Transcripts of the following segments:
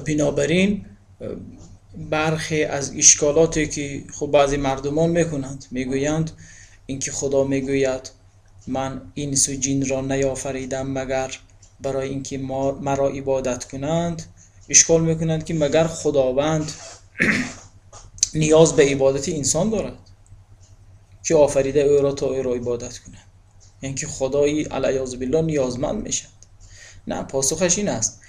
بنابراین برخی از اشکالاتی که خب بعضی مردمان میکنند، میگویند اینکه خدا میگوید من انس و جن را نیافریدم مگر برای اینکه مرا عبادت کنند، اشکال میکنند که مگر خداوند نیاز به عبادت انسان دارد که آفریده او را تا او را عبادت کنند؟ اینکه خدایی علیاذ بالله نیازمند میشد؟ نه، پاسخش این است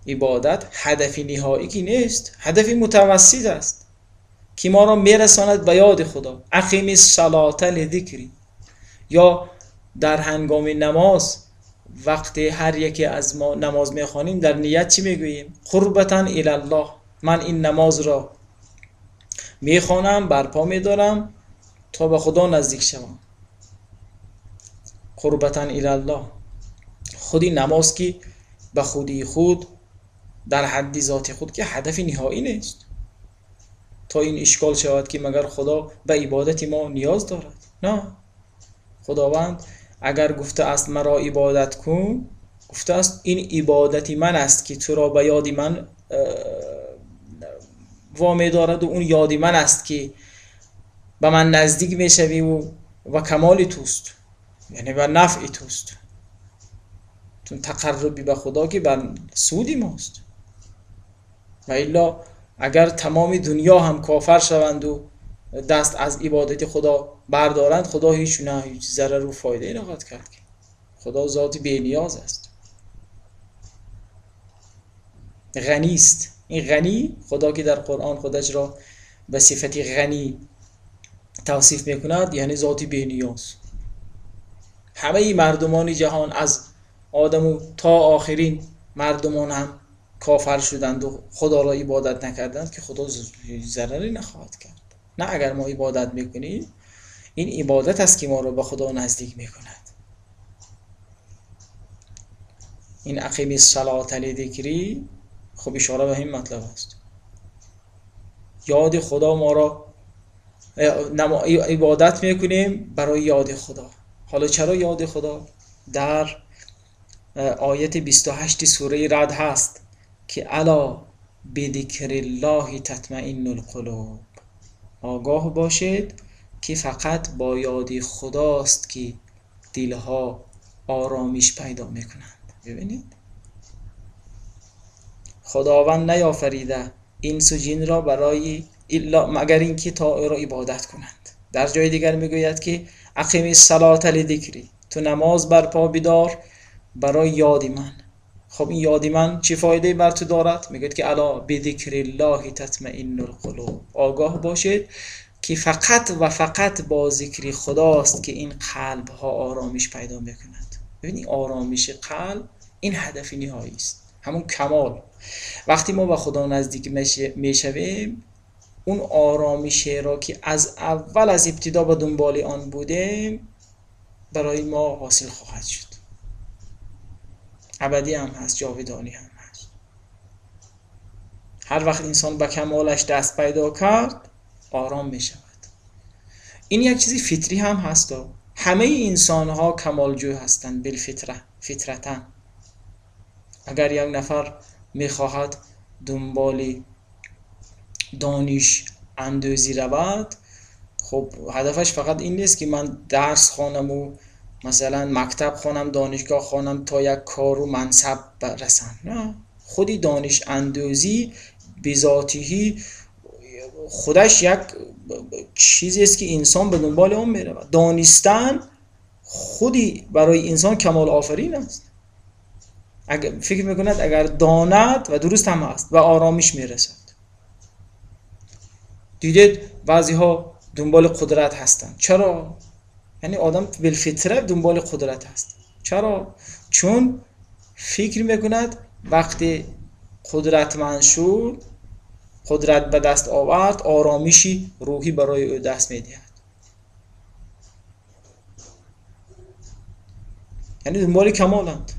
عبادت هدف نهایی که نیست، هدف متوسط است که ما را میرساند به یاد خدا. اقیم الصلاة لذکری، یا در هنگام نماز وقتی هر یکی از ما نماز میخوانیم در نیت چی میگوییم؟ قربتا الی الله، من این نماز را میخوانم، برپا میدارم تا به خدا نزدیک شوم. قربتا الی الله. خودی نماز که به خودی خود در حد ذات خود که هدف نهایی نیست، تا این اشکال شود که مگر خدا به عبادت ما نیاز دارد؟ نه، خداوند اگر گفته است مرا عبادت کن، گفته است این عبادت من است که تو را به یاد من وامی دارد و اون یاد من است که به من نزدیک میشوی و کمال توست، یعنی به نفع توست. چون تقربی به خدا که بر سودی ماست. و الا اگر تمام دنیا هم کافر شوند و دست از عبادت خدا بردارند، خدا هیچ ضرر و فایده نخواهد کرد. خدا ذات بی نیاز است، غنی است. این غنی، خدا که در قرآن خودش را به صفت غنی توصیف میکند، یعنی ذات بی نیاز. همه مردمان جهان از آدم تا آخرین مردمان هم کافر شدند و خدا را عبادت نکردند که خدا ضرری نخواهد کرد. نه، اگر ما عبادت میکنیم این عبادت است که ما را به خدا نزدیک میکند. این اقیم الصلاة لذکری خب اشاره به این مطلب است. یاد خدا، ما را عبادت میکنیم برای یاد خدا. حالا چرا یاد خدا؟ در آیت 28 سوره رعد هست که الا بذکر الله تطمئن القلوب، آگاه باشید که فقط با یاد خداست که دلها آرامش پیدا میکنند. ببینید، خداوند نیافریده انس و جن را برای الا مگر اینکه تا او را عبادت کنند. در جای دیگر میگوید که اقیم الصلاة لذکری، تو نماز برپا بدار برای یاد من. خب این یاد من چه فایده بر تو دارد؟ میگه که الا بذکر الله تطمئن القلوب، آگاه باشید که فقط و فقط با ذکر خداست که این قلب ها آرامش پیدا میکنند. ببینید، آرامش قلب این هدف نهایی است، همون کمال. وقتی ما به خدا نزدیک میشویم، اون آرامش را که از اول از ابتدا به دنبال آن بودیم برای ما حاصل خواهد شد. ابدی هم هست، جاودانی هم هست. هر وقت انسان به کمالش دست پیدا کرد آرام می شود. این یک چیزی فطری هم هست. همه انسان ها کمالجو هستند بالفطره، فطرتا. اگر یک نفر می خواهد دنبال دانش اندوزی رود، خب هدفش فقط این نیست که من درس خوانم و مثلا مکتب خوانم، دانشگاه خوانم تا یک کار و منصب برسم. نه، خودی دانش اندوزی بذاتی خودش یک چیزی است که انسان به دنبال اون میره. دانستن خودی برای انسان کمال آفرین است. اگر فکر میکند اگر داند، و درست هم است، و آرامش میرسد. دیدید بعضی ها دنبال قدرت هستند. چرا؟ یعنی آدم بالفطره دنبال قدرت هست. چرا؟ چون فکر میکند وقتی قدرتمند شد، قدرت به دست آورد، آرامشی روحی برای او دست میدهد. یعنی دنبال کمالند.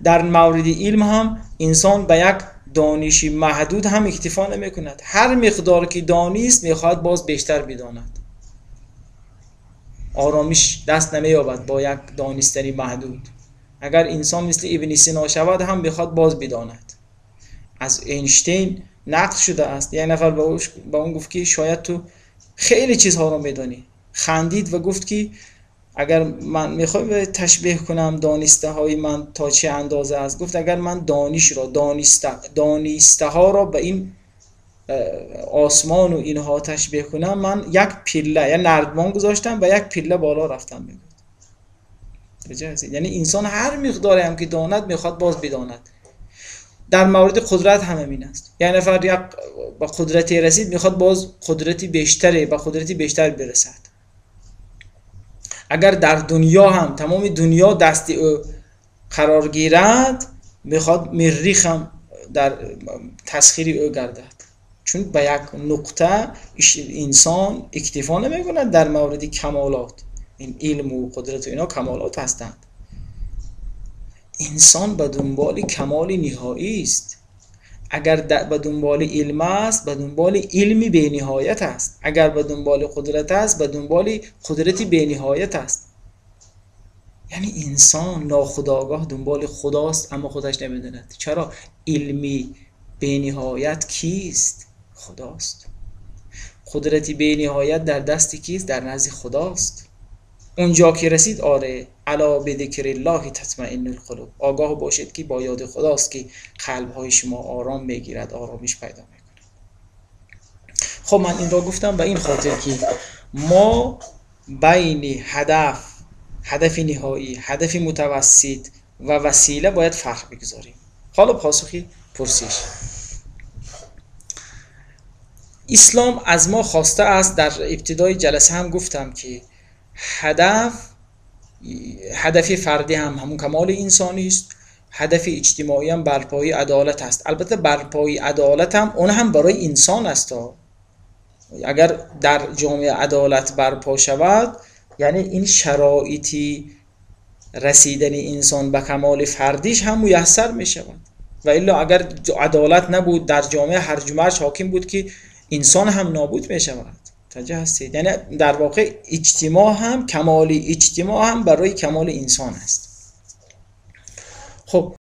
در مورد علم هم انسان به یک دانش محدود هم اکتفا نمی کند. هر مقدار که دانست میخواهد باز بیشتر بداند. آرامش دست نمی یابد با یک دانستنی محدود. اگر انسان مثل ابن سینا شود هم میخواد باز بداند. از اینشتین نقد شده است. یک نفر به اون گفت که شاید تو خیلی چیزها رو میدانی. خندید و گفت که اگر من میخوام تشبیه کنم دانسته های من تا چه اندازه است، گفت اگر من دانش را دانسته ها را به این آسمان و اینها تشبیه کنم، من یک پله یا نردبان گذاشتم و یک پله بالا رفتم. میگفت یعنی انسان هر مقداری هم که داند میخواد باز بداند. در مورد قدرت هم همین است. یک نفر یک با قدرتی رسید میخواد باز قدرتی بیشتری با قدرتی بیشتر برسد. اگر در دنیا هم تمام دنیا دست او قرار گیرد، میخواد مریخ هم در تسخیر او گردد، چون به یک نقطه انسان اکتفا نمی‌کند. در مورد کمالات، این علم و قدرت و اینا کمالات هستند. انسان به دنبال کمال نهایی است. اگر به دنبال علم است، به دنبال علمی به نهایت است. اگر به دنبال قدرت است، به دنبال قدرتی به نهایت است. یعنی انسان ناخودآگاه دنبال خداست اما خودش نمیداند. چرا؟ علمی به نهایت کیست؟ خداست. قدرتی به نهایت در دست کیست؟ در نزد خداست. اونجا که رسید، آره، الا بذکر الله تطمئن القلوب، آگاه باشید که با یاد خداست که قلب‌های شما آرام میگیرد، آرامش پیدا میکنه. خب من این را گفتم به این خاطر که ما بین هدف نهایی، هدف متوسط و وسیله باید فرق بگذاریم. حالا پاسخی پرسش. اسلام از ما خواسته است، در ابتدای جلسه هم گفتم که هدف فردی هم همون کمال انسانی است، هدف اجتماعی هم برپایی عدالت است. البته برپایی عدالت هم اون هم برای انسان است. اگر در جامعه عدالت برپا شود، یعنی این شرایطی رسیدن انسان به کمال فردیش هم میسر می شود. و الا اگر عدالت نبود، در جامعه هرج و مرج حاکم بود که انسان هم نابود می شود. توجه هستید؟ یعنی در واقع اجتماع هم، کمال اجتماع هم برای کمال انسان است. خب